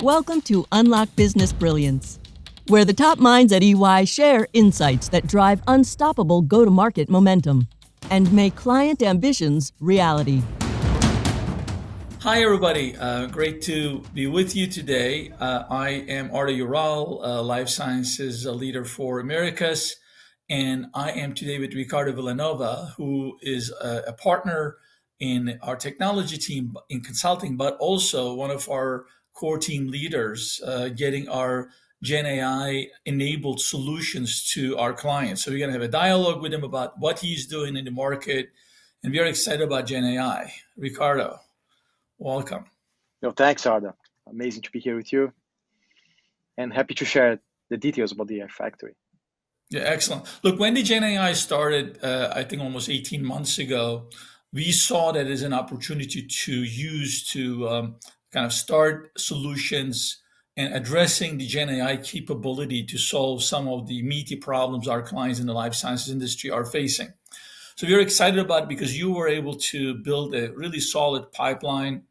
Welcome to Unlock Business Brilliance, where the top minds at EY share insights that drive unstoppable go-to-market momentum and make client ambitions reality. Hi, everybody. Great to be with you today. I am Arda Ural, Life Sciences leader for Americas, and I am today with Ricardo Villanova, who is a partner in our technology team in consulting, but also one of our core team leaders, getting our Gen AI enabled solutions to our clients. So we're going to have a dialogue with him about what he's doing in the market, and we are excited about Gen AI. Ricardo, welcome. No, thanks, Arda. Amazing to be here with you and happy to share the details about the factory. Yeah, excellent. Look, when the Gen AI started, I think almost 18 months ago, we saw that as an opportunity to use to kind of start solutions and addressing the Gen AI capability to solve some of the meaty problems our clients in the life sciences industry are facing. So we're excited about it because you were able to build a really solid pipeline,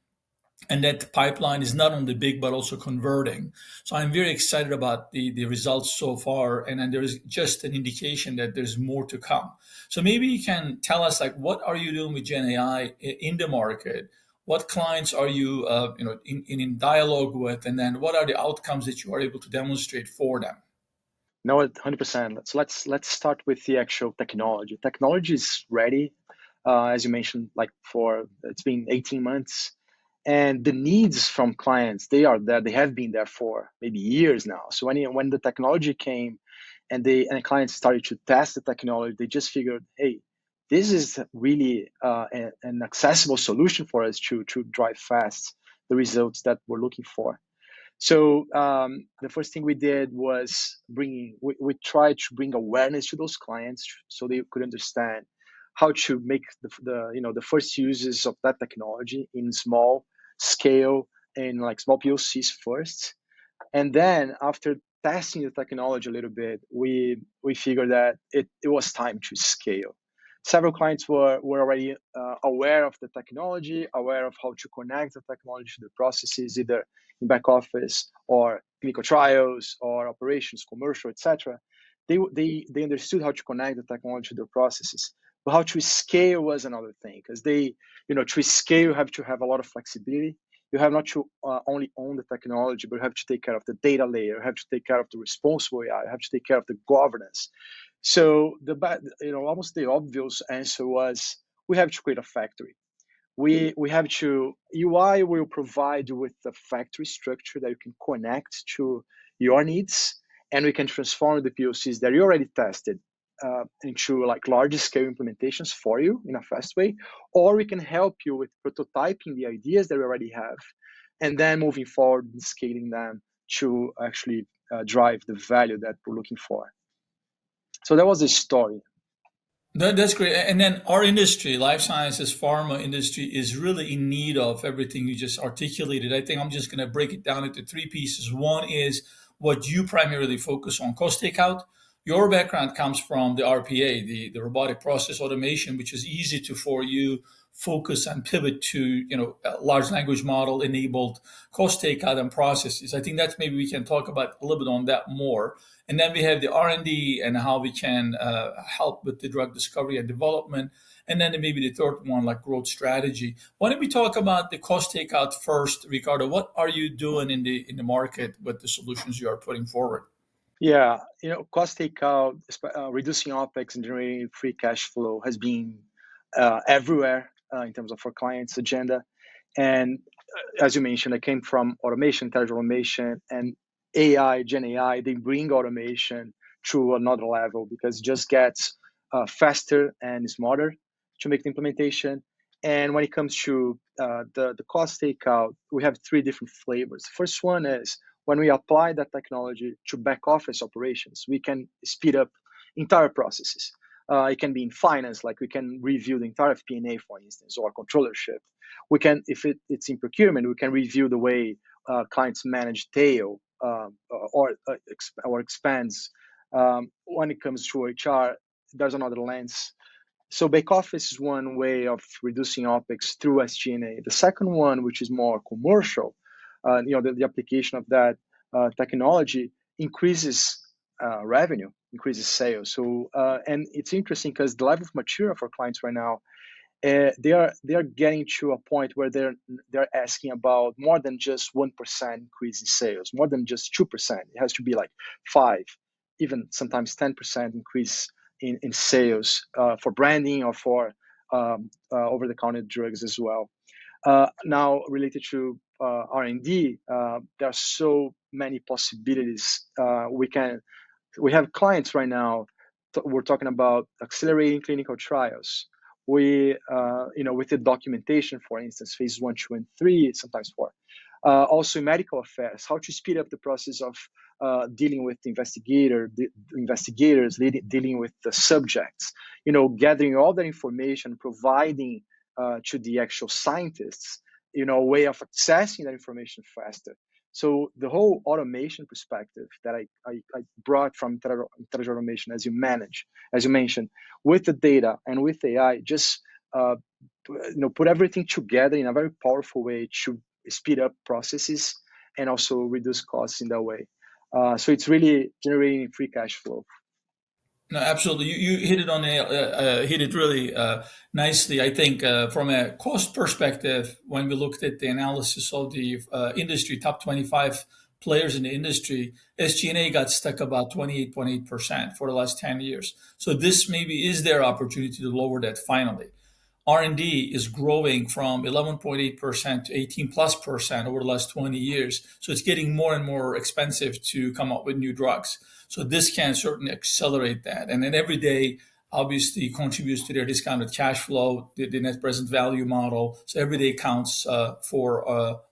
and that pipeline is not only big but also converting. So I'm very excited about the results so far, and then there is just an indication that there's more to come. So maybe you can tell us, like, what are you doing with Gen AI in the market? What clients are you in dialogue with, and then what are the outcomes that you are able to demonstrate for them? No, 100%. Let's start with the actual technology. Technology is ready, as you mentioned. It's been 18 months, and the needs from clients, they are there. They have been there for maybe years now. So when the technology came, and the clients started to test the technology, they just figured, hey, this is really an accessible solution for us to drive fast the results that we're looking for. So the first thing we did was we tried to bring awareness to those clients so they could understand how to make the first uses of that technology in small scale and like small POCs first. And then after testing the technology a little bit, we figured that it was time to scale. Several clients were already aware of the technology, aware of how to connect the technology to the processes, either in back office or clinical trials or operations, commercial, etc. They understood how to connect the technology to their processes. But how to scale was another thing, because to scale, you have to have a lot of flexibility. You have not to only own the technology, but you have to take care of the data layer. You have to take care of the responsible AI. You have to take care of the governance. So almost the obvious answer was we have to create a factory. We have to UI will provide you with the factory structure that you can connect to your needs, and we can transform the POCs that you already tested into like large scale implementations for you in a fast way, or we can help you with prototyping the ideas that we already have, and then moving forward and scaling them to actually drive the value that we're looking for. So that was the story. That's great. And then our industry, life sciences, pharma industry, is really in need of everything you just articulated. I think I'm just going to break it down into three pieces. One is what you primarily focus on, cost takeout. Your background comes from the RPA, the robotic process automation, which is easy to for you focus and pivot to, a large language model enabled cost takeout and processes. I think that's maybe we can talk about a little bit on that more. And then we have the R&D and how we can help with the drug discovery and development. And then maybe the third one, like growth strategy. Why don't we talk about the cost takeout first, Ricardo? What are you doing in the market with the solutions you are putting forward? Yeah, cost takeout, reducing OpEx and generating free cash flow has been everywhere in terms of our clients' agenda. And as you mentioned, I came from automation, intelligent automation, and AI, Gen AI. They bring automation to another level because it just gets faster and smarter to make the implementation. And when it comes to the cost takeout, we have three different flavors. The first one is when we apply that technology to back office operations, we can speed up entire processes. It can be in finance, like we can review the entire FP&A, for instance, or controllership. We can, if it's in procurement, we can review the way clients manage tail or expense. When it comes to HR, there's another lens. So back office is one way of reducing OpEx through SG&A. The second one, which is more commercial, the application of that technology increases revenue, increases sales. So and it's interesting because the level of maturity for clients right now, they are getting to a point where they're asking about more than just 1% increase in sales, more than just 2%. It has to be like 5, even sometimes 10% increase in sales for branding or for over-the-counter drugs as well. Now, related to R&D, there are so many possibilities. We have clients right now. We're talking about accelerating clinical trials. We, with the documentation, for instance, phase 1, 2, and 3, sometimes 4. Also, in medical affairs, how to speed up the process of dealing with the investigators, dealing with the subjects. Gathering all that information, providing to the actual scientists, a way of accessing that information faster. So the whole automation perspective that I brought from intelligent automation, as you mentioned, with the data and with AI, just put everything together in a very powerful way to speed up processes and also reduce costs in that way. So it's really generating free cash flow. No, absolutely. You hit it on hit it really nicely. I think from a cost perspective, when we looked at the analysis of the industry, top 25 players in the industry, SG&A got stuck about 28.8% for the last 10 years. So this maybe is their opportunity to lower that finally. R&D is growing from 11.8% to 18+% over the last 20 years. So it's getting more and more expensive to come up with new drugs. So this can certainly accelerate that. And then every day, obviously, contributes to their discounted cash flow, the net present value model. So every day counts for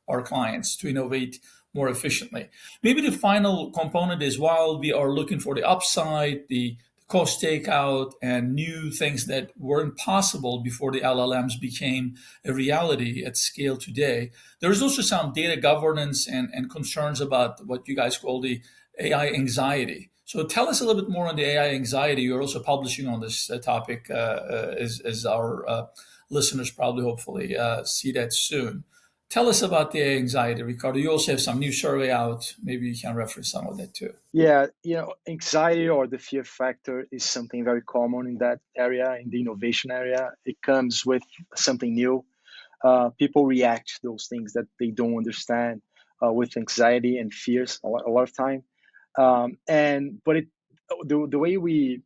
our clients to innovate more efficiently. Maybe the final component is, while we are looking for the upside, the cost takeout, and new things that weren't possible before the LLMs became a reality at scale today, there's also some data governance and concerns about what you guys call the AI anxiety. So tell us a little bit more on the AI anxiety. You're also publishing on this topic, as our listeners probably hopefully see that soon. Tell us about the AI anxiety, Ricardo. You also have some new survey out. Maybe you can reference some of that too. Yeah, anxiety or the fear factor is something very common in that area, in the innovation area. It comes with something new. People react to those things that they don't understand with anxiety and fears a lot of time. The way we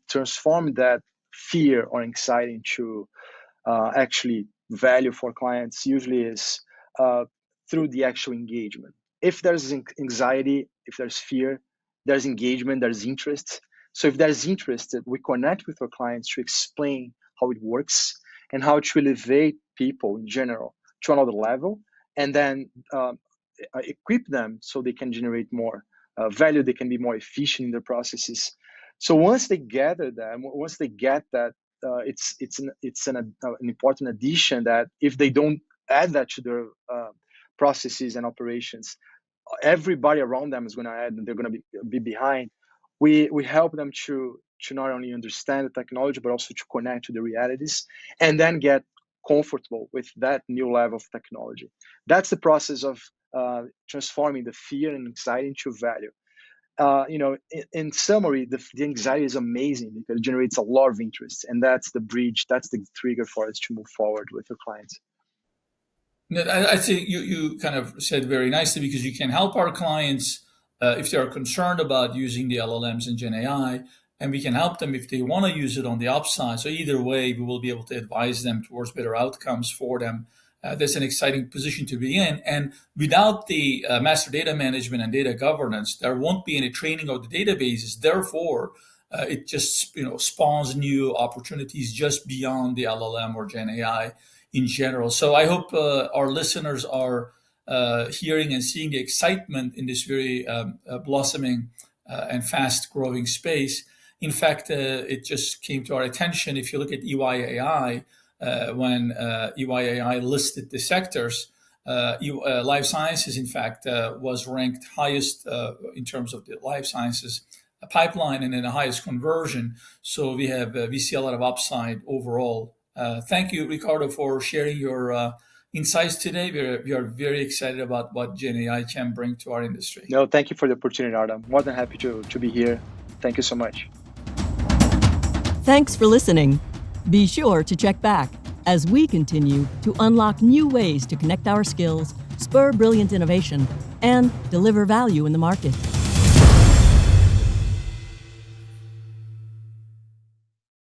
transform that fear or anxiety into actually value for clients usually is through the actual engagement. If there's anxiety, if there's fear, there's engagement, there's interest. So if there's interest, we connect with our clients to explain how it works and how to elevate people in general to another level, and then equip them so they can generate more value, they can be more efficient in their processes. So once they gather that, once they get that, it's an important addition that if they don't add that to their processes and operations, everybody around them is going to add, and they're going to be behind. We help them to not only understand the technology, but also to connect to the realities, and then get comfortable with that new level of technology. That's the process of transforming the fear and anxiety into value. In summary, the anxiety is amazing because it generates a lot of interest, and that's the bridge, that's the trigger for us to move forward with our clients. I think you kind of said very nicely, because you can help our clients if they are concerned about using the LLMs and Gen AI, and we can help them if they want to use it on the upside. So either way, we will be able to advise them towards better outcomes for them. That's an exciting position to be in. And without the master data management and data governance, there won't be any training of the databases. Therefore, it just spawns new opportunities just beyond the LLM or Gen AI in general. So I hope our listeners are hearing and seeing the excitement in this very blossoming and fast-growing space. In fact, it just came to our attention. If you look at EYAI, when EYAI listed the sectors, life sciences, in fact, was ranked highest in terms of the life sciences pipeline and in the highest conversion. So we see a lot of upside overall. Thank you, Ricardo, for sharing your insights today. We are very excited about what Gen AI can bring to our industry. No, thank you for the opportunity, Art. I'm more than happy to be here. Thank you so much. Thanks for listening. Be sure to check back as we continue to unlock new ways to connect our skills, spur brilliant innovation, and deliver value in the market.